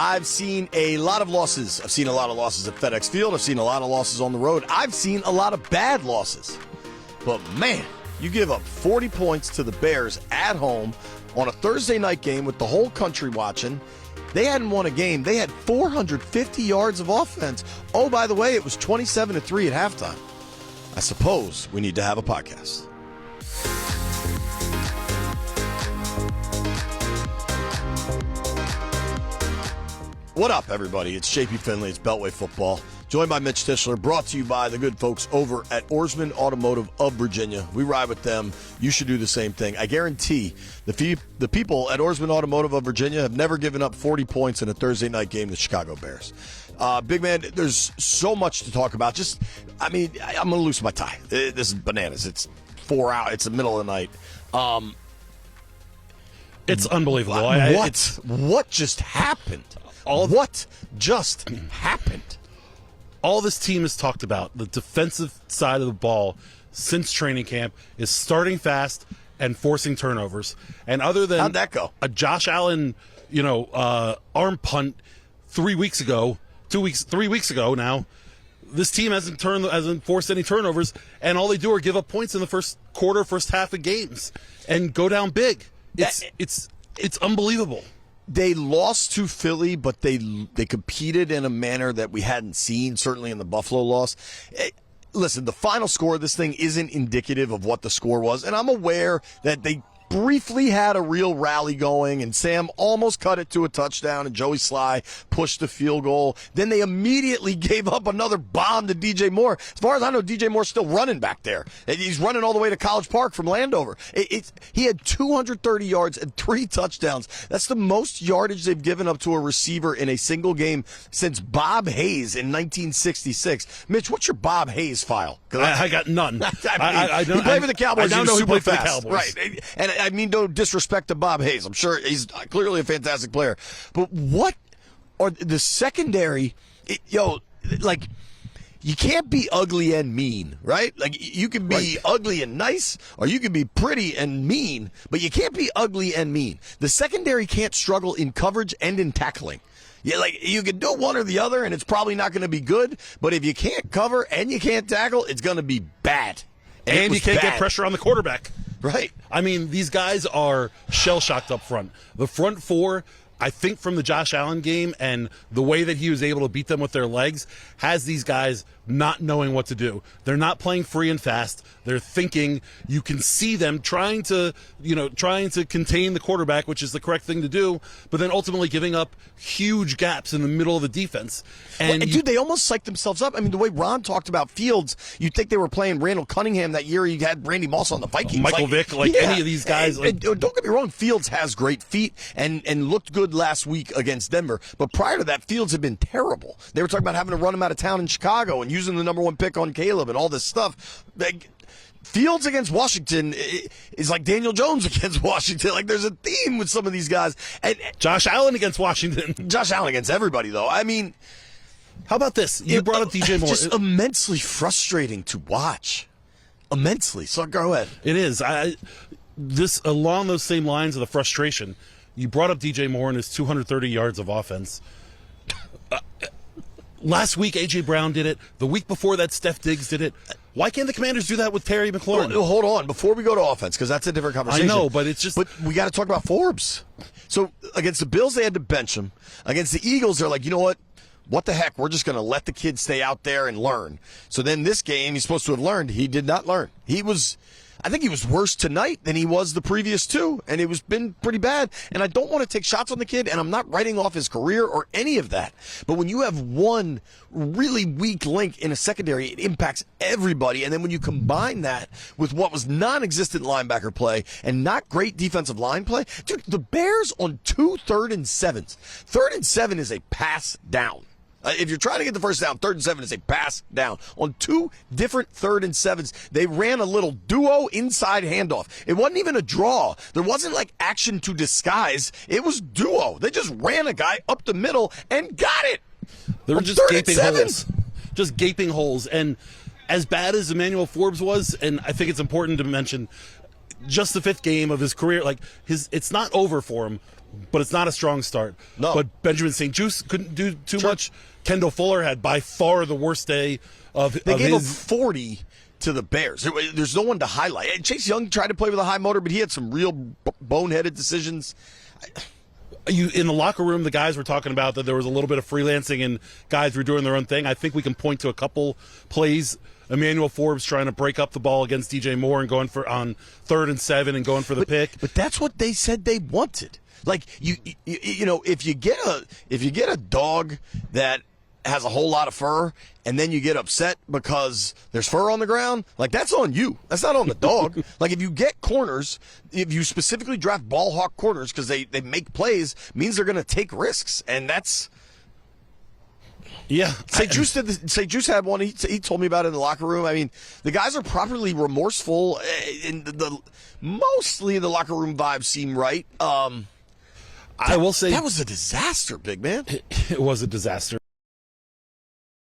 I've seen a lot of losses. I've seen a lot of losses at FedEx Field. I've seen a lot of losses on the road. I've seen a lot of bad losses. But, man, you give up 40 points to the Bears at home on a Thursday night game with the whole country watching. They hadn't won a game. They had 450 yards of offense. Oh, by the way, it was 27-3 at halftime. I suppose we need to have a podcast. What up, everybody? It's JP Finley. It's Beltway Football. Joined by Mitch Tischler, brought to you by the good folks over at Oarsman Automotive of Virginia. We ride with them. You should do the same thing. I guarantee the people at Oarsman Automotive of Virginia have never given up 40 points in a Thursday night game to the Chicago Bears. Big man, there's so much to talk about. I'm going to lose my tie. This is bananas. It's 4 hours. It's the middle of the night. It's unbelievable. What just happened? What just happened? All this team has talked about, the defensive side of the ball since training camp, is starting fast and forcing turnovers. And other than how'd that go? A Josh Allen, arm punt 3 weeks ago, 3 weeks ago now, this team hasn't forced any turnovers, and all they do are give up points in the first quarter, first half of games, and go down big. It's unbelievable. They lost to Philly, but they competed in a manner that we hadn't seen, certainly in the Buffalo loss. Listen, the final score of this thing isn't indicative of what the score was, and I'm aware that they briefly had a real rally going, and Sam almost cut it to a touchdown, and Joey Sly pushed the field goal. Then they immediately gave up another bomb to DJ Moore. As far as I know, DJ Moore's still running back there. He's running all the way to College Park from Landover. He had 230 yards and 3 touchdowns. That's the most yardage they've given up to a receiver in a single game since Bob Hayes in 1966. Mitch, what's your Bob Hayes file? I got none. He played for the Cowboys. I don't know he who played fast. for the Cowboys. Right. And I mean no disrespect to Bob Hayes. I'm sure he's clearly a fantastic player. But what are the secondary? You can't be ugly and mean, right? Like, you can be ugly and nice, or you can be pretty and mean, but you can't be ugly and mean. The secondary can't struggle in coverage and in tackling. Yeah, you can do one or the other, and it's probably not going to be good. But if you can't cover and you can't tackle, it's going to be bad. And you can't get pressure on the quarterback. Right. I mean, these guys are shell-shocked up front. The front four, I think from the Josh Allen game and the way that he was able to beat them with their legs, has these guys not knowing what to do. They're not playing free and fast. They're thinking. You can see them trying to contain the quarterback, which is the correct thing to do, but then ultimately giving up huge gaps in the middle of the defense. And dude, they almost psyched themselves up. I mean, the way Ron talked about Fields, you'd think they were playing Randall Cunningham that year. You had Randy Moss on the Vikings. Michael Vick, any of these guys. And don't get me wrong, Fields has great feet and looked good last week against Denver. But prior to that, Fields had been terrible. They were talking about having to run him out of town in Chicago and using the number 1 pick on Caleb and all this stuff. Fields against Washington is like Daniel Jones against Washington. Like, there's a theme with some of these guys. And Josh Allen against Washington. Josh Allen against everybody, though. I mean, how about this? You brought up DJ Moore. It's just immensely frustrating to watch. Immensely. So go ahead. It is. This along those same lines of the frustration. You brought up DJ Moore and his 230 yards of offense. Last week, A.J. Brown did it. The week before that, Steph Diggs did it. Why can't the Commanders do that with Terry McLaurin? Well, hold on. Before we go to offense, because that's a different conversation. I know, but it's just... But we got to talk about Forbes. So, against the Bills, they had to bench him. Against the Eagles, they're like, you know what? What the heck? We're just going to let the kid stay out there and learn. So then this game, he's supposed to have learned. He did not learn. I think he was worse tonight than he was the previous two, and it was been pretty bad. And I don't want to take shots on the kid, and I'm not writing off his career or any of that. But when you have one really weak link in a secondary, it impacts everybody. And then when you combine that with what was non-existent linebacker play and not great defensive line play, dude, the Bears on 2 3rd and 7s. 3rd and 7 is a pass down. If you're trying to get the first down, 3rd and 7 is a pass down. On 2 different 3rd and 7s, they ran a little duo inside handoff. It wasn't even a draw. There wasn't like action to disguise. It was duo. They just ran a guy up the middle and got it. They were just gaping holes. Just gaping holes. And as bad as Emmanuel Forbes was, and I think it's important to mention, just the 5th game of his career, it's not over for him. but it's not a strong start. No. But Benjamin St. Juste couldn't do too much. Kendall Fuller had by far the worst day They gave up 40 to the Bears. There's no one to highlight. And Chase Young tried to play with a high motor, but he had some real boneheaded decisions. In the locker room, the guys were talking about that there was a little bit of freelancing and guys were doing their own thing. I think we can point to a couple plays. Emmanuel Forbes trying to break up the ball against DJ Moore and going for on 3rd and 7 and going for the pick. But that's what they said they wanted. Like you know, if you get a dog that has a whole lot of fur and then you get upset because there's fur on the ground, like that's on you. That's not on the dog. Like if you get corners, if you specifically draft ball hawk corners because they make plays, means they're going to take risks, and that's. Yeah, St. Juste had one. He told me about it in the locker room. I mean, the guys are properly remorseful, and mostly the locker room vibes seem right. I will say that was a disaster, big man. It was a disaster.